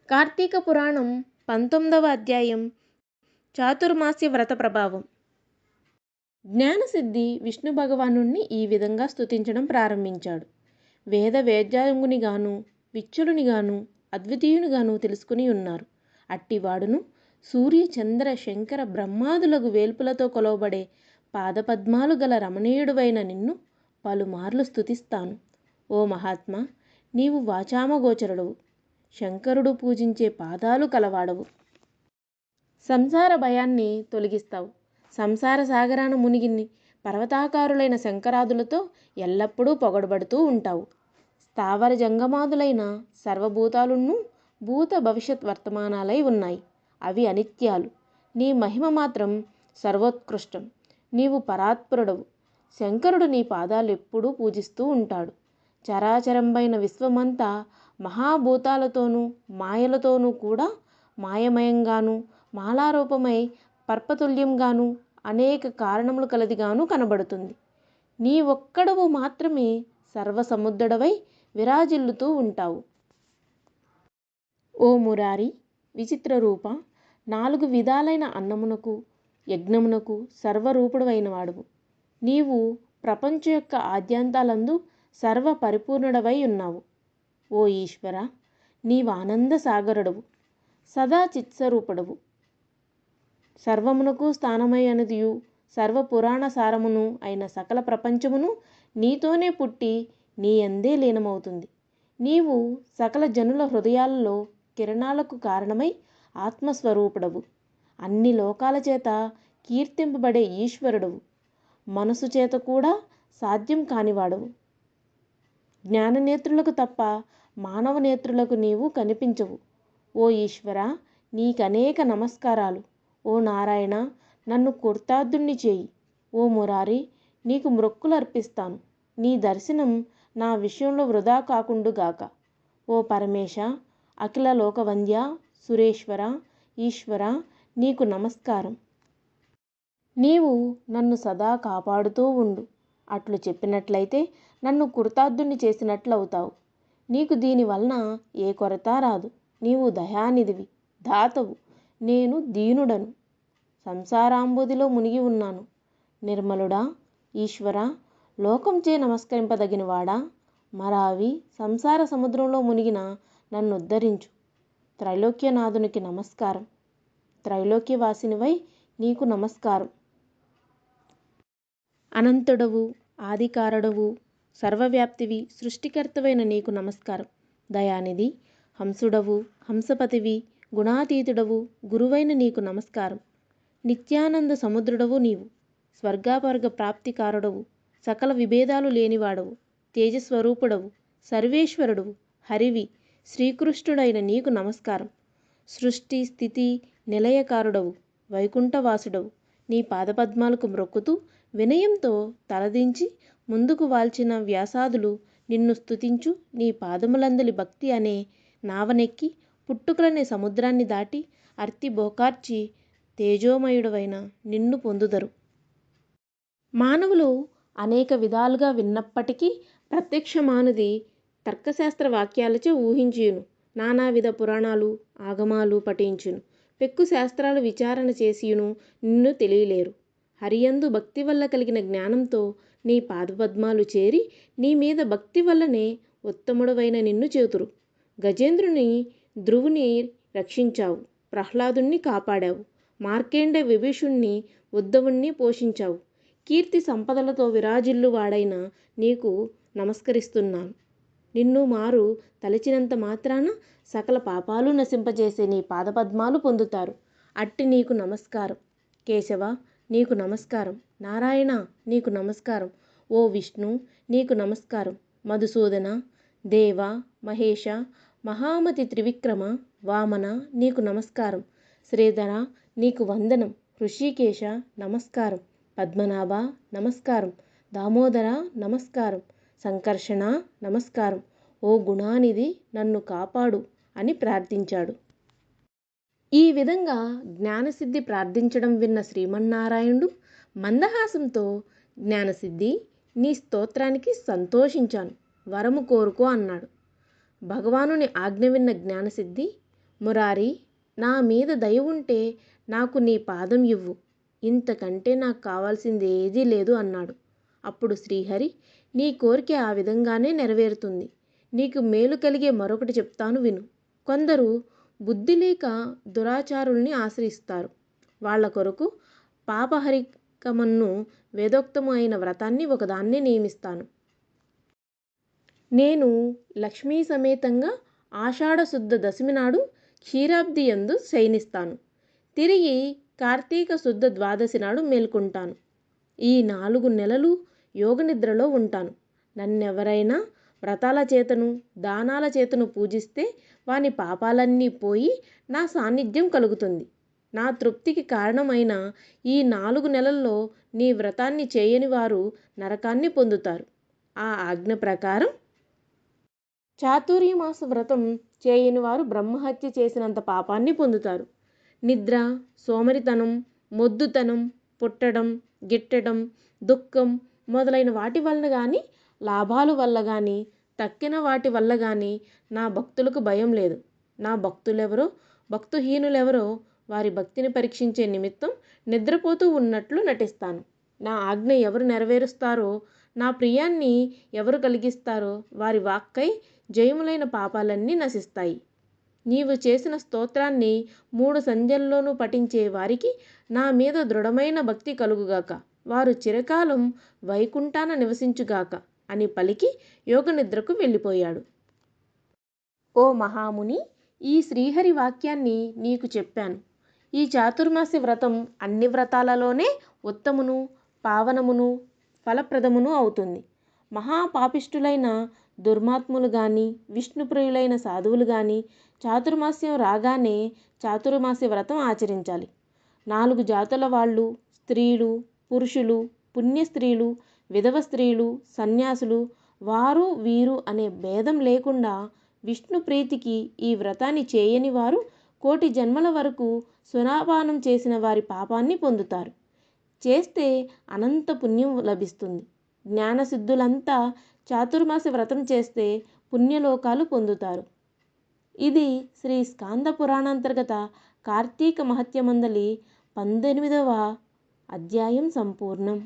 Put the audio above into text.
కార్తీక పురాణం 19వ అధ్యాయం చాతుర్మాస్య వ్రత ప్రభావం. జ్ఞానసిద్ధి విష్ణు భగవానుణ్ణి ఈ విధంగా స్తుతించడం ప్రారంభించాడు. వేద వేద్యాంగునిగాను విచ్చులునిగాను అద్వితీయునిగాను తెలుసుకుని ఉన్నారు. అట్టివాడును సూర్య చంద్ర శంకర బ్రహ్మాదులకు వేల్పులతో కొలవబడే పాదపద్మాలు గల రమణీయుడువైన నిన్ను పలుమార్లు స్తుతిస్తాను. ఓ మహాత్మా, నీవు వాచామగోచరుడవు, శంకరుడు పూజించే పాదాలు కలవాడవు. సంసార భయాన్ని తొలగిస్తావు. సంసార సాగరాన మునిగిన్ని పర్వతాకారులైన శంకరాదులతో ఎల్లప్పుడూ పొగడబడుతూ ఉంటావు. స్థావర జంగమాదులైన సర్వభూతాలున్నూ భూత భవిష్యత్ వర్తమానాలై ఉన్నాయి. అవి అనిత్యాలు. నీ మహిమ మాత్రం సర్వోత్కృష్టం. నీవు పరాత్పరుడవు. శంకరుడు నీ పాదాలు ఎప్పుడూ పూజిస్తూ ఉంటాడు. చరాచరంబైన విశ్వమంతా మహాభూతాలతోనూ మాయలతోనూ కూడా మాయమయంగాను మాలారూపమై పర్పతుల్యంగాను అనేక కారణములు కలదిగాను కనబడుతుంది. నీ ఒక్కడవు మాత్రమే సర్వసముద్రుడవై విరాజిల్లుతూ ఉంటావు. ఓ మురారి, విచిత్ర రూప, 4 విధాలైన అన్నమునకు యజ్ఞమునకు సర్వరూపుడవైన వాడువు. నీవు ప్రపంచ యొక్క ఆద్యంతాలందు సర్వ పరిపూర్ణుడవై ఉన్నావు. ఓ ఈశ్వర, నీవానంద సాగరుడవు, సదా చిత్స్వరూపుడవు. సర్వమునకు స్థానమై అనదియు సర్వపురాణ సారమును అయిన సకల ప్రపంచమును నీతోనే పుట్టి నీ యందే లీనమవుతుంది. నీవు సకల జనుల హృదయాలలో కిరణాలకు కారణమై ఆత్మస్వరూపుడవు. అన్ని లోకాల చేత కీర్తింపబడే ఈశ్వరుడవు. మనసు చేత కూడా సాధ్యం కానివాడవు. జ్ఞాననేత్రులకు తప్ప మానవ నేత్రులకు నీవు కనిపించవు. ఓ ఈశ్వర, నీకనేక నమస్కారాలు. ఓ నారాయణ, నన్ను కృతార్థుణ్ణి చేయి. ఓ మురారి, నీకు మ్రొక్కులు అర్పిస్తాను. నీ దర్శనం నా విషయంలో వృధా కాకుండుగాక. ఓ పరమేశ, అఖిల లోకవంద్య, సురేశ్వర, ఈశ్వర, నీకు నమస్కారం. నీవు నన్ను సదా కాపాడుతూ ఉండు. అట్లు చెప్పినట్లయితే నన్ను కృతార్థుణ్ణి చేసినట్లవుతావు. నీకు దీనివలన ఏ కొరత రాదు. నీవు దయానిధివి, దాతవు. నేను దీనుడను, సంసారాంబుదిలో మునిగి ఉన్నాను. నిర్మలుడా, ఈశ్వర, లోకంచే నమస్కరింపదగినవాడా, మరావి సంసార సముద్రంలో మునిగిన నన్నుద్ధరించు. త్రైలోక్యనాథునికి నమస్కారం. త్రైలోక్యవాసినివై నీకు నమస్కారం. అనంతుడవు, ఆదికారుడవు, సర్వవ్యాప్తివి, సృష్టికర్తవైన నీకు నమస్కారం. దయానిధి, హంసుడవు, హంసపతివి, గుణాతీతుడవు, గురువైన నీకు నమస్కారం. నిత్యానంద సముద్రుడవు నీవు, స్వర్గాపవర్గ ప్రాప్తికారుడవు, సకల విభేదాలు లేనివాడవు, తేజస్వరూపుడవు, సర్వేశ్వరుడవు, హరివి, శ్రీకృష్ణుడైన నీకు నమస్కారం. సృష్టి స్థితి నిలయకారుడవు, వైకుంఠవాసుడవు, నీ పాదపద్మాలకు మ్రొక్కుతూ వినయంతో తలదించి ముందుకు వాల్చిన వ్యాసాదులు నిన్ను స్తుతించు నీ పాదములందలి భక్తి అనే నావనెక్కి పుట్టుకలనే సముద్రాన్ని దాటి అర్తి బోకార్చి తేజోమయుడవైన నిన్ను పొందుదరు. మానవులు అనేక విధాలుగా విన్నప్పటికీ ప్రత్యక్షమానుది తర్కశాస్త్ర వాక్యాలచే ఊహించియును, నానావిధ పురాణాలు ఆగమాలు పఠించును, పెక్కు శాస్త్రాలు విచారణ చేసియును నిన్ను తెలియలేరు. హరియందు భక్తి వల్ల కలిగిన జ్ఞానంతో నీ పాదపద్మాలు చేరి నీ మీద భక్తి వల్లనే ఉత్తముడవైన నిన్ను చేతురు. గజేంద్రుని ధ్రువుని రక్షించావు, ప్రహ్లాదుణ్ణి కాపాడావు, మార్కేండ విభీషుణ్ణి ఉద్ధవుణ్ణి పోషించావు. కీర్తి సంపదలతో విరాజిల్లు వాడైన నీకు నమస్కరిస్తున్నాను. నిన్ను మారు తలచినంత మాత్రాన సకల పాపాలు నశింపజేసే నీ పాదపద్మాలు పొందుతారు. అట్టి నీకు నమస్కారం. కేశవ, నీకు నమస్కారం. నారాయణ, నీకు నమస్కారం. ఓ విష్ణు, నీకు నమస్కారం. మధుసూదన, దేవ, మహేష, మహామతి త్రివిక్రమ, వామన, నీకు నమస్కారం. శ్రీధర, నీకు వందనం. హృషికేశ, నమస్కారం. పద్మనాభ, నమస్కారం. దామోదర, నమస్కారం. సంకర్షణ, నమస్కారం. ఓ గుణానిధి, నన్ను కాపాడు అని ప్రార్థించాడు. ఈ విధంగా జ్ఞానసిద్ధి ప్రార్థించడం విన్న శ్రీమన్నారాయణుడు మందహాసంతో, జ్ఞానసిద్ధి, నీ స్తోత్రానికి సంతోషించాను, వరము కోరుకో అన్నాడు. భగవానుని ఆజ్ఞ విన్న జ్ఞానసిద్ధి, మురారి, నా మీద దయ ఉంటే నాకు నీ పాదం ఇవ్వు, ఇంతకంటే నాకు కావాల్సింది ఏదీ లేదు అన్నాడు. అప్పుడు శ్రీహరి, నీ కోరిక ఆ విధంగానే నెరవేరుతుంది. నీకు మేలు కలిగే మరొకటి చెప్తాను విను. కొందరు బుద్ధి లేక దురాచారుల్ని ఆశ్రయిస్తారు. వాళ్ళ కొరకు పాపహరికమన్ను వేదోక్తము అయిన వ్రతాన్ని ఒకదాన్ని నియమిస్తాను. నేను లక్ష్మీ సమేతంగా ఆషాఢ శుద్ధ దశమి నాడు క్షీరాబ్ది యందు శయనిస్తాను. తిరిగి కార్తీక శుద్ధ ద్వాదశి నాడు మేల్కొంటాను. ఈ 4 నెలలు యోగనిద్రలో ఉంటాను. నన్నెవరైనా వ్రతాల చేతను దానాల చేతను పూజిస్తే వాని పాపాలన్నీ పోయి నా సాన్నిధ్యం కలుగుతుంది. నా తృప్తికి కారణమైన ఈ 4 నెలల్లో నీ వ్రతాన్ని చేయని వారు నరకాన్ని పొందుతారు. ఆ ఆజ్ఞ ప్రకారం చాతుర్మాస వ్రతం చేయని వారు బ్రహ్మహత్య చేసినంత పాపాన్ని పొందుతారు. నిద్ర, సోమరితనం, మొద్దుతనం, పుట్టడం, గిట్టడం, దుఃఖం మొదలైన వాటి వలన కానీ, లాభాల వల్ల కానీ, తక్కిన వాటి వల్ల కానీ నా భక్తులకు భయం లేదు. నా భక్తులెవరో, భక్తుహీనులెవరో వారి భక్తిని పరీక్షించే నిమిత్తం నిద్రపోతూ ఉన్నట్లు నటిస్తాను. నా ఆజ్ఞ ఎవరు నెరవేరుస్తారో, నా ప్రియాన్ని ఎవరు కలిగిస్తారో వారి వాక్కై జయములైన పాపాలన్నీ నశిస్తాయి. నీవు చేసిన స్తోత్రాన్ని 3 సంధ్యల్లోనూ పఠించే వారికి నా మీద దృఢమైన భక్తి కలుగుగాక. వారు చిరకాలం వైకుంఠాన నివసించుగాక అని పలికి యోగనిద్రకు వెళ్ళిపోయాడు. ఓ మహాముని, ఈ శ్రీహరి వాక్యాన్ని నీకు చెప్పాను. ఈ చాతుర్మాసి వ్రతం అన్ని వ్రతాలలోనే ఉత్తమును, పావనమును, ఫలప్రదమును అవుతుంది. మహాపాపిష్టులైన దుర్మాత్ములు కానీ, విష్ణుప్రియులైన సాధువులు కానీ చాతుర్మాస్యం రాగానే చాతుర్మాసి వ్రతం ఆచరించాలి. 4 జాతుల వాళ్ళు, స్త్రీలు, పురుషులు, పుణ్య స్త్రీలు, విధవ స్త్రీలు, సన్యాసులు, వారు వీరు అనే భేదం లేకుండా విష్ణు ప్రీతికి ఈ వ్రతాన్ని చేయని వారు 1,000,000 జన్మల వరకు సునాపానం చేసిన వారి పాపాన్ని పొందుతారు. చేస్తే అనంత పుణ్యం లభిస్తుంది. జ్ఞానసిద్ధులంతా చాతుర్మాసి వ్రతం చేస్తే పుణ్యలోకాలు పొందుతారు. ఇది శ్రీ స్కాంద పురాణాంతర్గత కార్తీక మహత్యమందలి 18వ అధ్యాయం సంపూర్ణం.